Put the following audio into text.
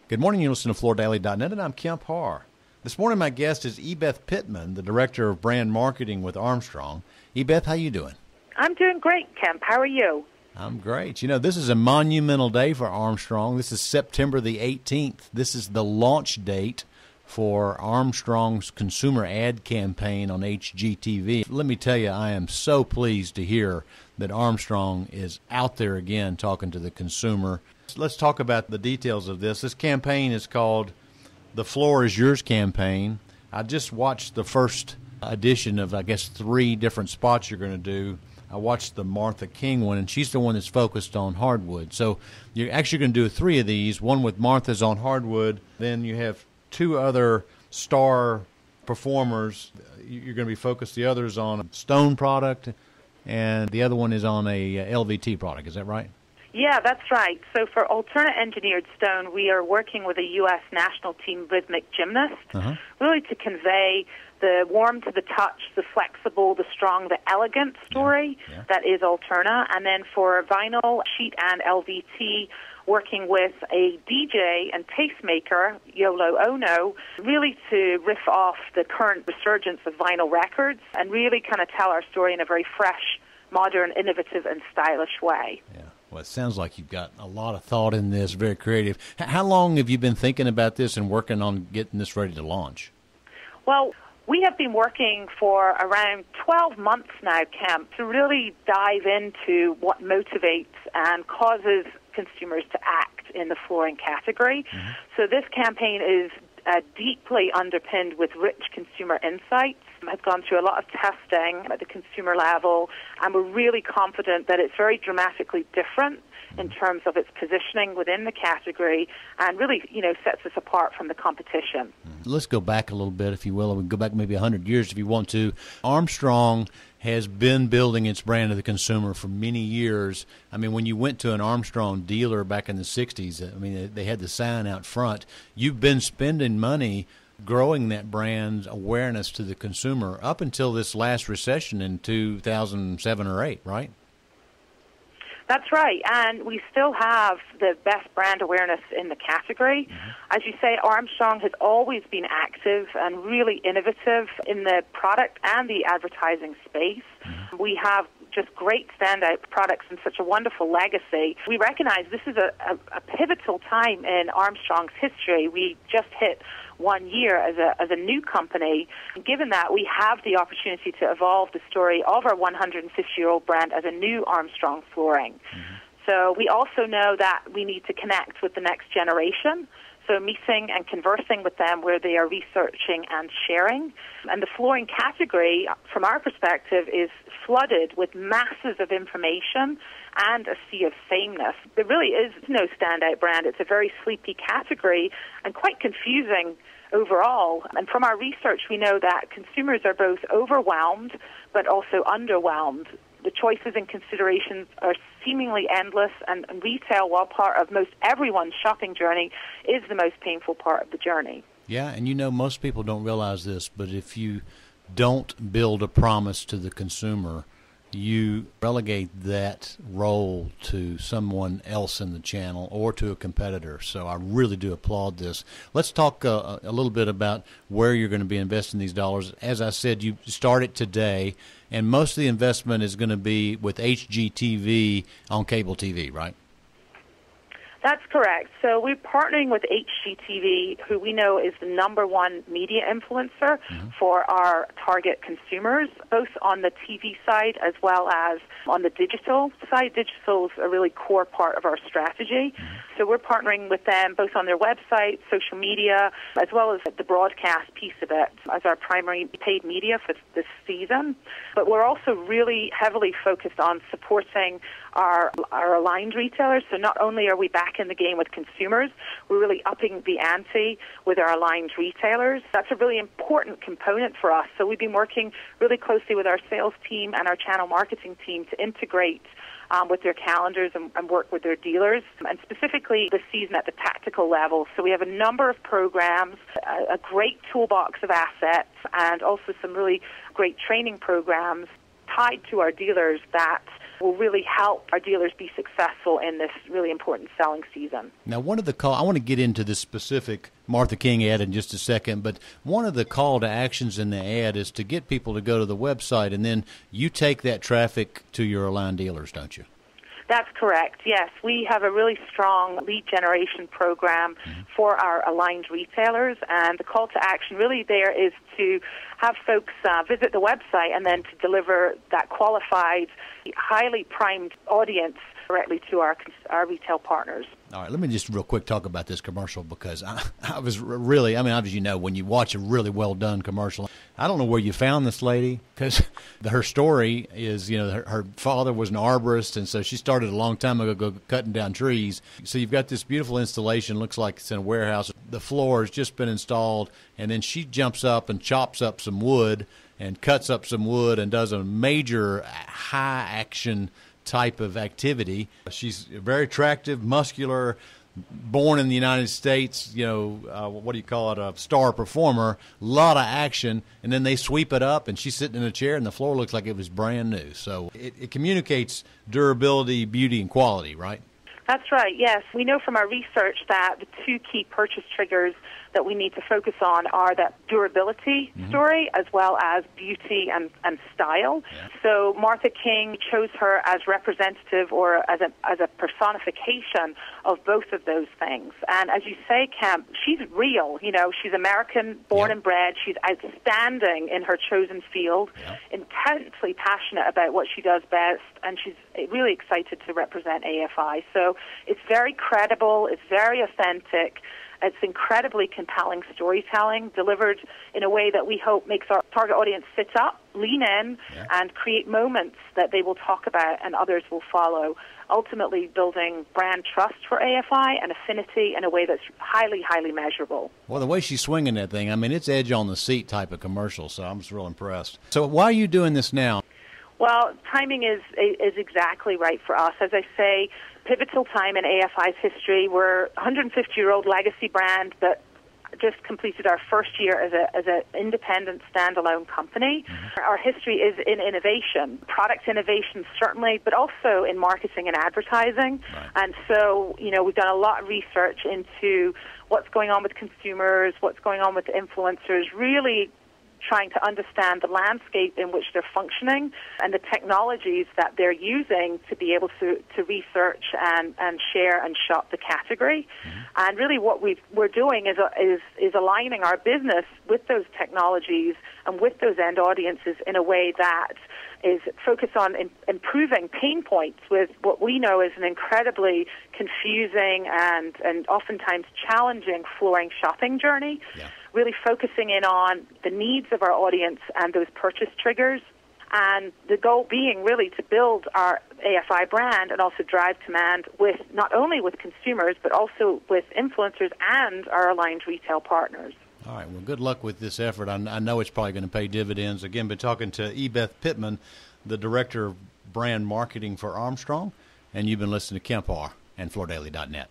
Good morning. You listen to FloorDaily.net, and I'm Kemp Harr. This morning, my guest is Ebeth Pitman, the Director of Brand Marketing with Armstrong. Ebeth, how you doing? I'm doing great, Kemp. How are you? I'm great. You know, this is a monumental day for Armstrong. This is September the 18th. This is the launch date for Armstrong's consumer ad campaign on HGTV. Let me tell you, I am so pleased to hear that Armstrong is out there again talking to the consumer. Let's talk about the details of this. This campaign is called The Floor is Yours campaign. I just watched the first edition of, I guess, 3 different spots you're going to do. I watched the Martha King one, and she's the one that's focused on hardwood. So you're actually going to do 3 of these, one with Martha's on hardwood. Then you have 2 other star performers. You're going to be focused, the others on a stone product, and the other one is on a LVT product. Is that right? Yeah, that's right. So for alternate engineered stone, we are working with a U.S. national team rhythmic gymnast, really to convey the warm to the touch, the flexible, the strong, the elegant story that is Alterna. And then for vinyl, sheet, and LVT, working with a DJ and tastemaker, Yolo Ono, really to riff off the current resurgence of vinyl records and really kind of tell our story in a very fresh, modern, innovative, and stylish way. Yeah. Well, it sounds like you've got a lot of thought in this, very creative. How long have you been thinking about this and working on getting this ready to launch? Well, we have been working for around 12 months now, Kemp, to really dive into what motivates and causes consumers to act in the flooring category. So this campaign is deeply underpinned with rich consumer insights. Has gone through a lot of testing at the consumer level, and we're really confident that it's very dramatically different in terms of its positioning within the category and really, sets us apart from the competition. Let's go back a little bit, if you will. We can go back maybe 100 years if you want to. Armstrong has been building its brand to the consumer for many years. I mean, when you went to an Armstrong dealer back in the 60s, I mean, they had the sign out front. You've been spending money growing that brand's awareness to the consumer up until this last recession in 2007 or 8, right? That's right, and we still have the best brand awareness in the category. As you say, Armstrong has always been active and really innovative in the product and the advertising space. We have just great standout products and such a wonderful legacy. We recognize this is a pivotal time in Armstrong's history. We just hit 1 year as a new company. And given that, we have the opportunity to evolve the story of our 150-year-old brand as a new Armstrong flooring. So we also know that we need to connect with the next generation. So meeting and conversing with them where they are researching and sharing. And the flooring category, from our perspective, is flooded with masses of information and a sea of sameness. There really is no standout brand. It's a very sleepy category and quite confusing overall. And from our research, we know that consumers are both overwhelmed but also underwhelmed. The choices and considerations are seemingly endless, and retail, while part of most everyone's shopping journey, is the most painful part of the journey. Yeah, and most people don't realize this, but if you don't build a promise to the consumer, you relegate that role to someone else in the channel or to a competitor. So I really do applaud this. Let's talk a little bit about where you're going to be investing these dollars. As I said, you start it today, and most of the investment is going to be with HGTV on cable TV, right? That's correct. So we're partnering with HGTV, who we know is the #1 media influencer for our target consumers, both on the TV side as well as on the digital side. Digital is a really core part of our strategy. So we're partnering with them both on their website, social media, as well as the broadcast piece of it as our primary paid media for this season. But we're also really heavily focused on supporting our aligned retailers. So not only are we back in the game with consumers, we're really upping the ante with our aligned retailers. That's a really important component for us. So we've been working really closely with our sales team and our channel marketing team to integrate with their calendars and work with their dealers, and specifically this season at the tactical level. So we have a number of programs, a great toolbox of assets, and also some really great training programs tied to our dealers that will really help our dealers be successful in this really important selling season. Now, one of the I want to get into this specific Martha King ad in just a second, but one of the call to actions in the ad is to get people to go to the website, and then you take that traffic to your aligned dealers, don't you? That's correct, yes. We have a really strong lead generation program for our aligned retailers, and the call to action really there is to have folks visit the website and then to deliver that qualified, highly primed audience directly to our retail partners. All right, let me just real quick talk about this commercial, because I was really, as you know, when you watch a really well-done commercial, I don't know where you found this lady, because her story is, her father was an arborist, and so she started a long time ago cutting down trees. So you've got this beautiful installation, looks like it's in a warehouse. The floor has just been installed, and then she jumps up and chops up some wood and cuts up some wood and does a major high-action type of activity. She's very attractive, muscular, born in the United States, what do you call it, a star performer, a lot of action, and then they sweep it up, and she's sitting in a chair, and the floor looks like it was brand new. So it communicates durability, beauty, and quality, right? That's right, yes. We know from our research that the two key purchase triggers that we need to focus on are that durability story as well as beauty and style. Yeah. So Martha King chose her as representative or as a personification of both of those things. And as you say, Kemp, she's real. She's American, born and bred. She's outstanding in her chosen field, intensely passionate about what she does best, and she's really excited to represent AFI. So it's very credible, it's very authentic, it's incredibly compelling storytelling delivered in a way that we hope makes our target audience sit up, lean in, and create moments that they will talk about and others will follow, ultimately building brand trust for AFI and affinity in a way that's highly, highly measurable. Well, the way she's swinging that thing, it's edge on the seat type of commercial, so I'm just real impressed. So why are you doing this now? Well, timing is exactly right for us. As I say, pivotal time in AFI's history. We're a 150-year-old legacy brand that just completed our first year as an independent standalone company. Our history is in innovation, product innovation certainly, but also in marketing and advertising. Right. And so, we've done a lot of research into what's going on with consumers, what's going on with influencers, really trying to understand the landscape in which they're functioning and the technologies that they're using to be able to research and share and shop the category. And really what we're doing is aligning our business with those technologies and with those end audiences in a way that is focused on improving pain points with what we know is an incredibly confusing and oftentimes challenging flooring shopping journey. Yeah. Really focusing in on the needs of our audience and those purchase triggers, and the goal being really to build our AFI brand and also drive demand with not only with consumers but also with influencers and our aligned retail partners. All right, well, good luck with this effort. I know it's probably going to pay dividends. Again, been talking to Ebeth Pitman, the Director of Brand Marketing for Armstrong, and you've been listening to Kemp R and FloorDaily.net.